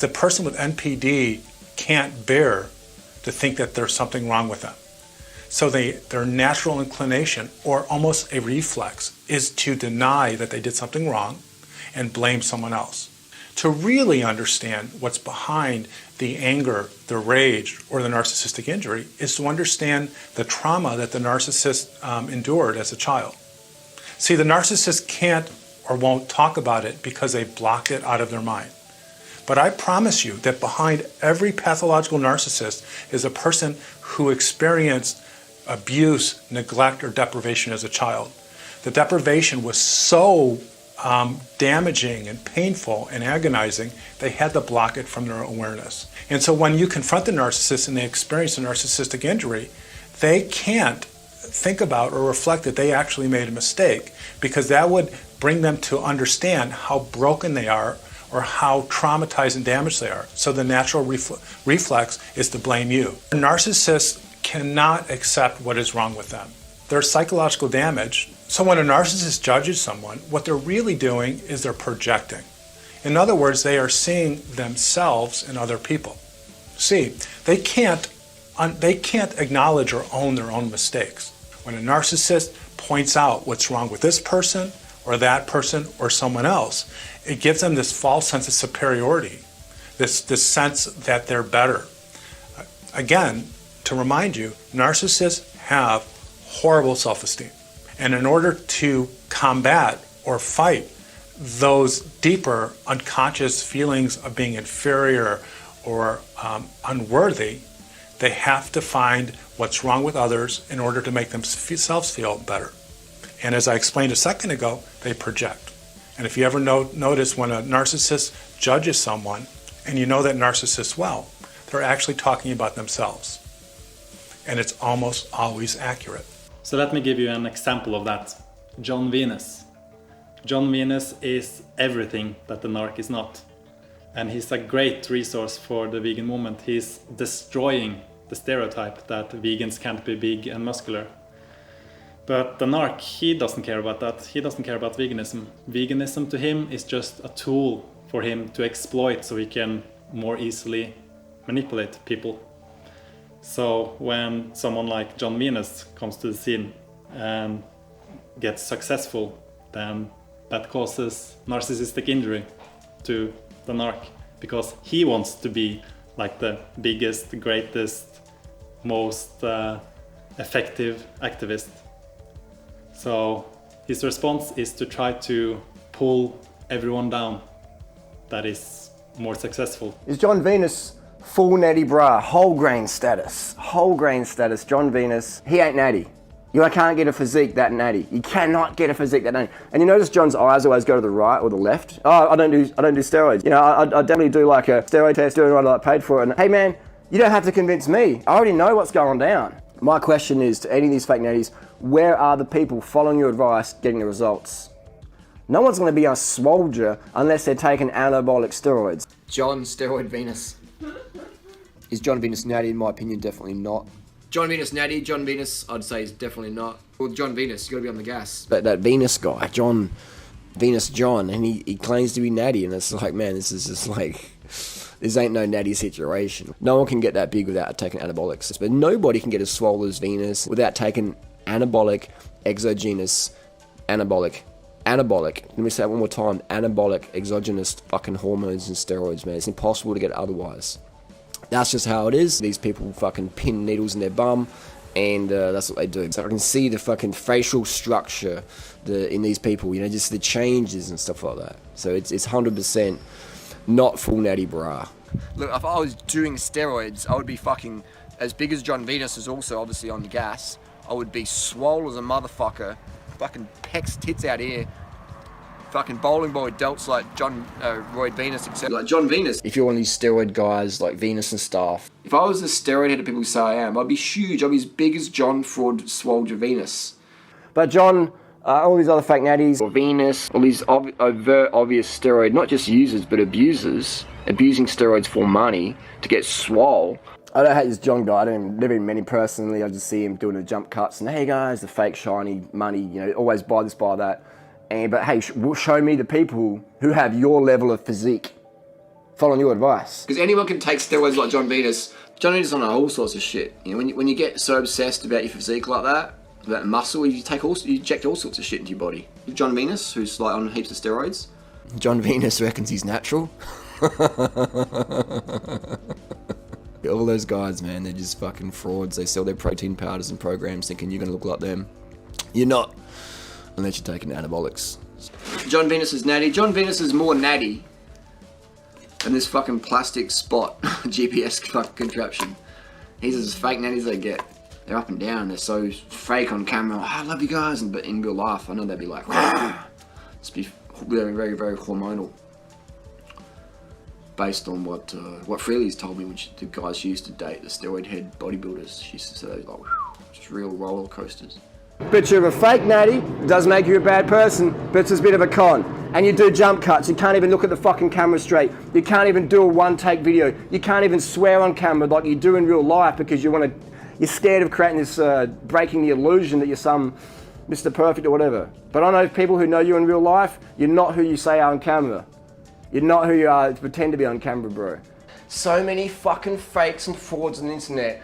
the person with NPD can't bear to think that there's something wrong with them. So their natural inclination, or almost a reflex, is to deny that they did something wrong and blame someone else. To really understand what's behind the anger, the rage, or the narcissistic injury is to understand the trauma that the narcissist endured as a child. See, the narcissist can't or won't talk about it because they blocked it out of their mind. But I promise you that behind every pathological narcissist is a person who experienced abuse, neglect, or deprivation as a child. The deprivation was so damaging and painful and agonizing, they had to block it from their awareness. And so when you confront the narcissist and they experience a narcissistic injury, they can't think about or reflect that they actually made a mistake, because that would bring them to understand how broken they are or how traumatized and damaged they are. So the natural reflex is to blame you. Narcissists cannot accept what is wrong with them. There's psychological damage. So when a narcissist judges someone, what they're really doing is they're projecting. In other words, they are seeing themselves in other people. See, they can't acknowledge or own their own mistakes. When a narcissist points out what's wrong with this person or that person or someone else, it gives them this false sense of superiority, this sense that they're better. Again, to remind you, narcissists have horrible self-esteem. And in order to combat or fight those deeper unconscious feelings of being inferior or unworthy, they have to find what's wrong with others in order to make themselves feel better. And as I explained a second ago, they project. And if you ever notice when a narcissist judges someone, and you know that narcissist well, they're actually talking about themselves. And it's almost always accurate. So let me give you an example of that. John Venus. John Venus is everything that the narc is not. And he's a great resource for the vegan movement. He's destroying the stereotype that vegans can't be big and muscular. But the narc, he doesn't care about that. He doesn't care about veganism. Veganism to him is just a tool for him to exploit so he can more easily manipulate people. So when someone like John Venus comes to the scene and gets successful, then that causes narcissistic injury to the narc, because he wants to be like the biggest, greatest, most effective activist. So his response is to try to pull everyone down that is more successful. Is John Venus full natty bra, whole grain status, John Venus, he ain't natty. You can't get a physique that natty. You cannot get a physique that natty. And you notice John's eyes always go to the right or the left. Oh, I don't do steroids. You know, I definitely do like a steroid test, doing what I like paid for it. And hey man, you don't have to convince me. I already know what's going down. My question is to any of these fake natties, where are the people following your advice getting the results? No one's gonna be a soldier unless they're taking anabolic steroids. John Steroid Venus. Is John Venus natty? In my opinion, definitely not. John Venus natty, John Venus, I'd say is definitely not. Well, John Venus, you gotta be on the gas. But that Venus guy, John, and he claims to be natty, and it's like, man, this is just like, this ain't no natty situation. No one can get that big without taking anabolics, but nobody can get as swole as Venus without taking anabolic, exogenous, anabolic. Let me say it one more time, anabolic, exogenous fucking hormones and steroids, man. It's impossible to get otherwise. That's just how it is. These people fucking pin needles in their bum, and that's what they do. So I can see the fucking facial structure in these people, you know, just the changes and stuff like that. So it's 100% not full natty bra. Look, if I was doing steroids, I would be fucking as big as John Venus is also obviously on the gas. I would be swole as a motherfucker, fucking pecs tits out here, fucking bowling boy delts like John Roy Venus, etc. Like John Venus. If you're one of these steroid guys like Venus and stuff, if I was the steroid head of people who say I am, I'd be huge. I'd be as big as John Fraud Swolger Venus. But John, all these other fake natties, or Venus, all these overt, obvious steroid, not just users, but abusers, abusing steroids for money to get swole. I don't hate this John guy. I don't live in many personally. I just see him doing the jump cuts and hey guys, the fake shiny money, you know, always buy this, buy that. But hey, show me the people who have your level of physique. following your advice. Because anyone can take steroids like John Venus. John Venus on all sorts of shit. You know, when you get so obsessed about your physique like that, about muscle, you inject all sorts of shit into your body. John Venus, who's like on heaps of steroids. John Venus reckons he's natural. All those guys, man, they're just fucking frauds. They sell their protein powders and programs thinking you're gonna look like them. You're not, unless you're taking anabolics. John Venus is natty. John Venus is more natty than this fucking plastic spot GPS fucking contraption. He's as fake natty as they get. They're up and down. They're so fake on camera. Oh, I love you guys, but in real life, I know they'd be like, it's be very, very, very hormonal. Based on what Freely's told me, which the guys used to date, the steroid head bodybuilders. She used to say, like, just real roller coasters. But you're a fake natty, it does make you a bad person, but it's a bit of a con. And you do jump cuts, you can't even look at the fucking camera straight. You can't even do a one-take video. You can't even swear on camera like you do in real life because you're scared of creating this, breaking the illusion that you're some Mr. Perfect or whatever. But I know people who know you in real life, you're not who you say are on camera. You're not who you are to pretend to be on camera, bro. So many fucking fakes and frauds on the internet.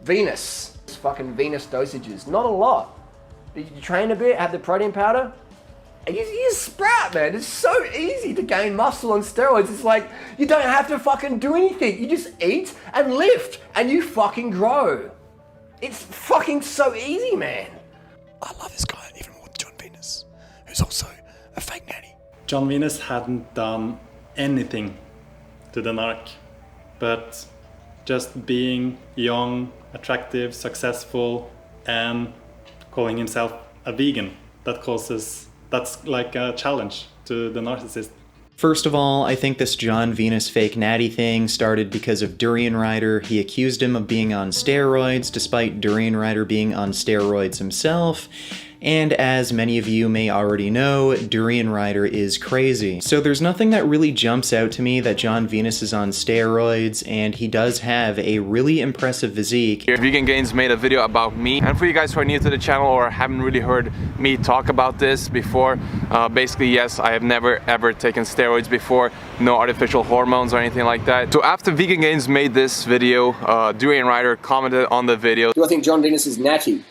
Venus. It's fucking Venus dosages. Not a lot. You train a bit, have the protein powder, and you just sprout, man. It's so easy to gain muscle on steroids. It's like, you don't have to fucking do anything. You just eat and lift, and you fucking grow. It's fucking so easy, man. I love this guy even more than John Venus, who's also a fake nanny. John Venus hadn't done anything to the narc, but just being young, attractive, successful, and calling himself a vegan. That's like a challenge to the narcissist. First of all, I think this John Venus fake natty thing started because of Durian Rider. He accused him of being on steroids, despite Durian Rider being on steroids himself. And as many of you may already know, Durian Rider is crazy. So there's nothing that really jumps out to me that John Venus is on steroids, and he does have a really impressive physique. Vegan Gains made a video about me, and for you guys who are new to the channel or haven't really heard me talk about this before, basically yes, I have never ever taken steroids before, no artificial hormones or anything like that. So after Vegan Gains made this video, Durian Rider commented on the video. Do I think John Venus is natty?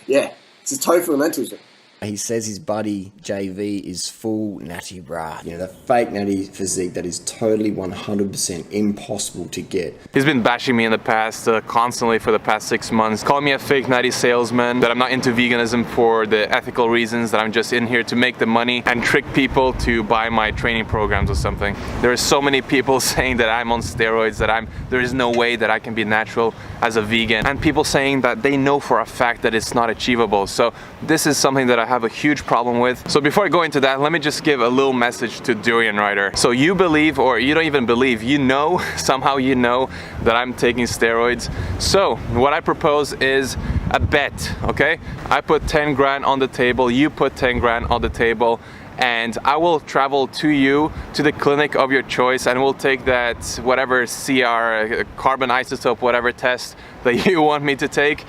Yeah, it's a tofu and lentils. He says his buddy JV is full natty bra. You know, the fake natty physique that is totally 100% impossible to get. He's been bashing me in the past constantly for the past 6 months, calling me a fake natty salesman, that I'm not into veganism for the ethical reasons, that I'm just in here to make the money and trick people to buy my training programs or something. There are so many people saying that I'm on steroids, that there is no way that I can be natural as a vegan, and people saying that they know for a fact that it's not achievable. So this is something that I have a huge problem with. So before I go into that, let me just give a little message to Durian Rider. So you believe, or you don't even believe, you know, somehow you know that I'm taking steroids. So what I propose is a bet, okay? I put 10 grand on the table, you put 10 grand on the table, and I will travel to you, to the clinic of your choice, and we'll take that whatever CR, carbon isotope, whatever test that you want me to take,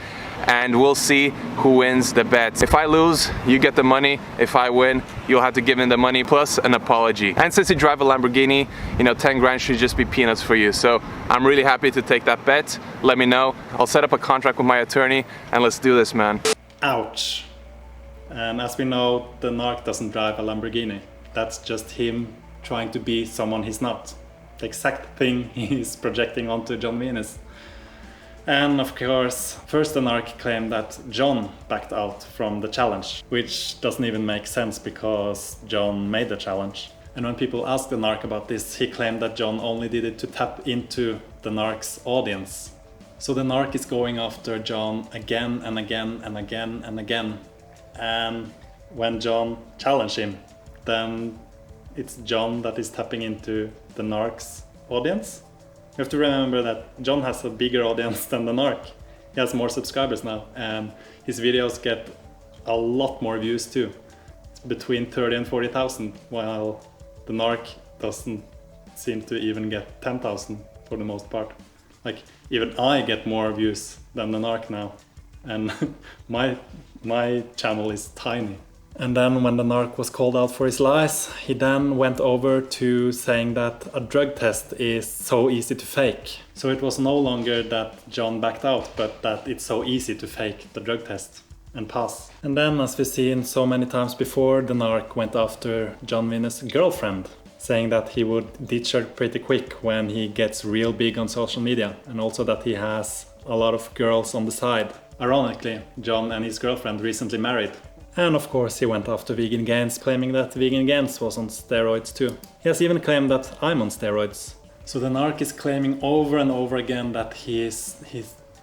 and we'll see who wins the bet. If I lose, you get the money. If I win, you'll have to give me the money plus an apology. And since you drive a Lamborghini, you know, 10 grand should just be peanuts for you. So I'm really happy to take that bet. Let me know. I'll set up a contract with my attorney, and let's do this, man. Ouch. And as we know, the narc doesn't drive a Lamborghini. That's just him trying to be someone he's not. The exact thing he's projecting onto John Venus. And of course, first the narc claimed that John backed out from the challenge, which doesn't even make sense because John made the challenge. And when people asked the narc about this, he claimed that John only did it to tap into the narc's audience. So the narc is going after John again and again and again and again. And when John challenged him, then it's John that is tapping into the narc's audience. You have to remember that John has a bigger audience than the narc. He has more subscribers now, and his videos get a lot more views too. It's between 30 and 40,000, while the narc doesn't seem to even get 10,000 for the most part. Like, even I get more views than the narc now, and my channel is tiny. And then when the narc was called out for his lies, he then went over to saying that a drug test is so easy to fake. So it was no longer that John backed out, but that it's so easy to fake the drug test and pass. And then, as we've seen so many times before, the narc went after John Venus' girlfriend, saying that he would ditch her pretty quick when he gets real big on social media, and also that he has a lot of girls on the side. Ironically, John and his girlfriend recently married. And of course he went after Vegan Gains, claiming that Vegan Gains was on steroids too. He has even claimed that I'm on steroids. So the narc is claiming over and over again that his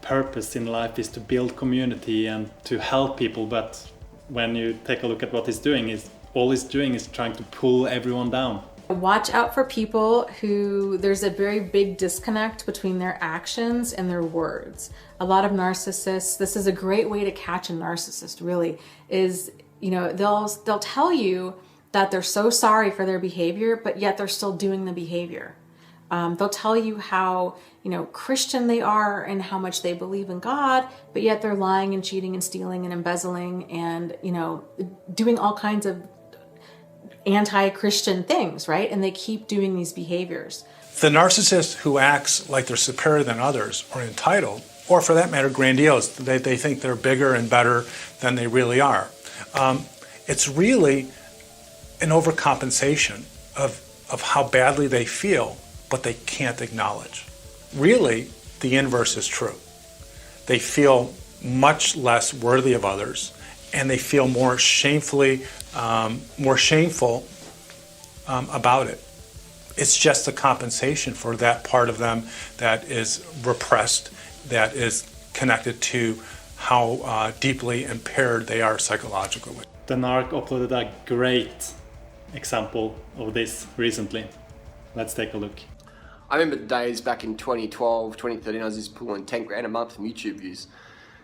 purpose in life is to build community and to help people, but when you take a look at what he's doing, all he's doing is trying to pull everyone down. Watch out for people who there's a very big disconnect between their actions and their words. A lot of narcissists, this is a great way to catch a narcissist really, is, they'll tell you that they're so sorry for their behavior, but yet they're still doing the behavior. They'll tell you how, Christian they are and how much they believe in God, but yet they're lying and cheating and stealing and embezzling and, doing all kinds of anti-Christian things, right? And they keep doing these behaviors. The narcissist who acts like they're superior than others or entitled, or for that matter, grandiose, they think they're bigger and better than they really are. It's really an overcompensation of how badly they feel, but they can't acknowledge. Really, the inverse is true. They feel much less worthy of others, and they feel more shameful about it. It's just a compensation for that part of them that is repressed, that is connected to how deeply impaired they are psychologically. The narc uploaded a great example of this recently. Let's take a look. I remember the days back in 2012, 2013, I was just pulling 10 grand a month from YouTube views.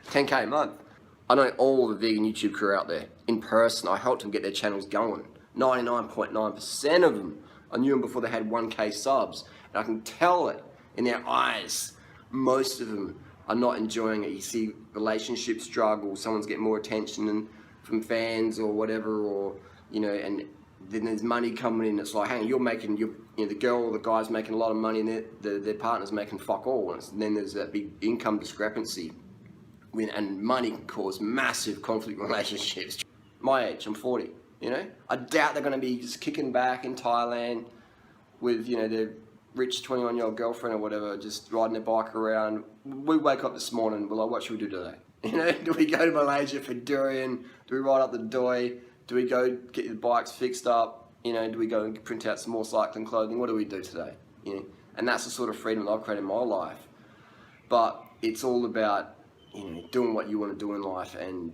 10K a month. I know all the vegan YouTube crew out there in person. I helped them get their channels going. 99.9% of them, I knew them before they had 1K subs. And I can tell it in their eyes. Most of them are not enjoying it. You see relationships struggle, someone's getting more attention from fans or whatever, or, and then there's money coming in. It's like, hey, the girl or the guy's making a lot of money and their partner's making fuck all. And then there's that big income discrepancy. And money can cause massive conflict relationships. My age, I'm 40, I doubt they're going to be just kicking back in Thailand with, their rich 21-year-old girlfriend or whatever, just riding their bike around. We wake up this morning, well, what should we do today? Do we go to Malaysia for durian? Do we ride up the doi? Do we go get the bikes fixed up? Do we go and print out some more cycling clothing? What do we do today? And that's the sort of freedom that I've created in my life. But it's all about doing what you want to do in life, and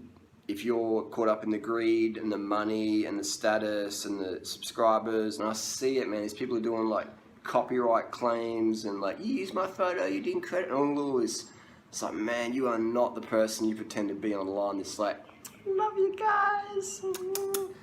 if you're caught up in the greed and the money and the status and the subscribers, and I see it, man, these people are doing like copyright claims and like, you used my photo, you didn't credit, and all this. It's like, man, you are not the person you pretend to be online. It's like, love you guys,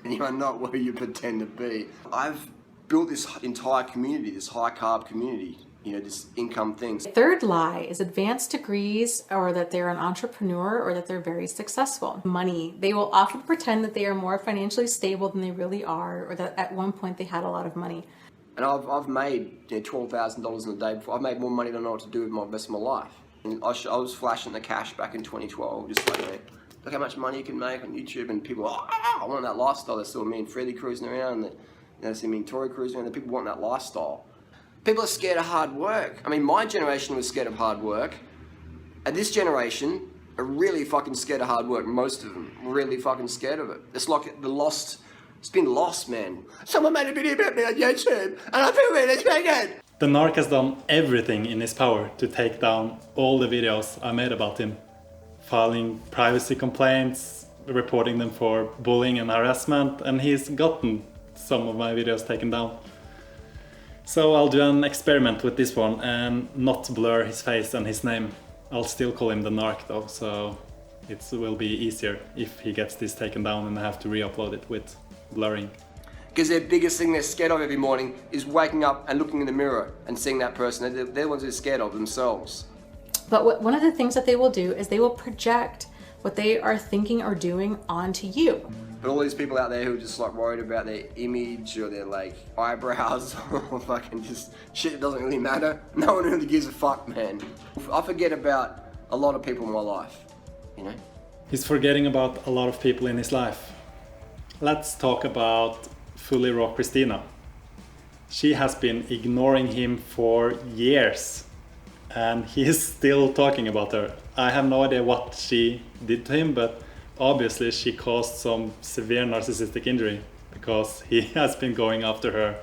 and you are not what you pretend to be. I've built this entire community, this high carb community, this income thing. The third lie is advanced degrees, or that they're an entrepreneur, or that they're very successful. Money. They will often pretend that they are more financially stable than they really are, or that at one point they had a lot of money. And I've made $12,000 in a day before. I've made more money than I know what to do with the rest of my life. And I was flashing the cash back in 2012, just like, look how much money you can make on YouTube, and people are, I want that lifestyle. They saw me and Freddie cruising around, and they see me and Tori cruising around, and people want that lifestyle. People are scared of hard work. I mean, my generation was scared of hard work. And this generation are really fucking scared of hard work. Most of them really fucking scared of it. It's like it's been lost, man. Someone made a video about me on YouTube, and I feel really triggered. The narc has done everything in his power to take down all the videos I made about him. Filing privacy complaints, reporting them for bullying and harassment, and he's gotten some of my videos taken down. So I'll do an experiment with this one and not blur his face and his name. I'll still call him the narc though, so it will be easier if he gets this taken down and I have to re-upload it with blurring. Because their biggest thing they're scared of every morning is waking up and looking in the mirror and seeing that person. They're the ones who are scared of themselves. But one of the things that they will do is they will project what they are thinking or doing onto you. But all these people out there who are just like worried about their image or their like eyebrows or fucking just shit that doesn't really matter. No one really gives a fuck, man. I forget about a lot of people in my life, you know? He's forgetting about a lot of people in his life. Let's talk about Fully Raw Christina. She has been ignoring him for years and he is still talking about her. I have no idea what she did to him, but obviously she caused some severe narcissistic injury because he has been going after her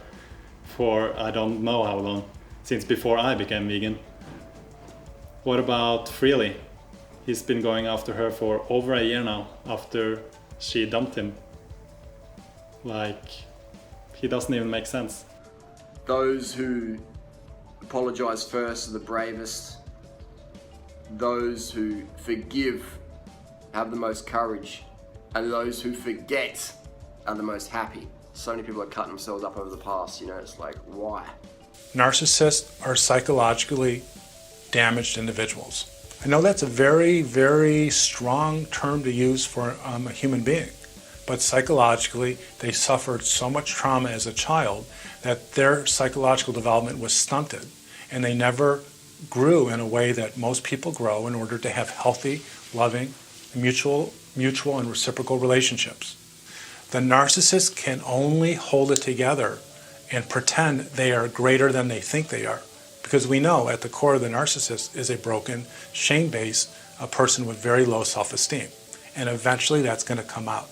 for I don't know how long, since before I became vegan. What about Freely? He's been going after her for over a year now after she dumped him. Like, he doesn't even make sense. Those who apologize first are the bravest. Those who forgive have the most courage, and those who forget are the most happy. So many people are cutting themselves up over the past, you know, it's like, why? Narcissists are psychologically damaged individuals. I know that's a very, very strong term to use for a human being, but psychologically they suffered so much trauma as a child that their psychological development was stunted, and they never grew in a way that most people grow in order to have healthy, loving, mutual and reciprocal relationships. The narcissist can only hold it together and pretend they are greater than they think they are, because we know at the core of the narcissist is a broken, shame-based, a person with very low self-esteem, and eventually that's going to come out.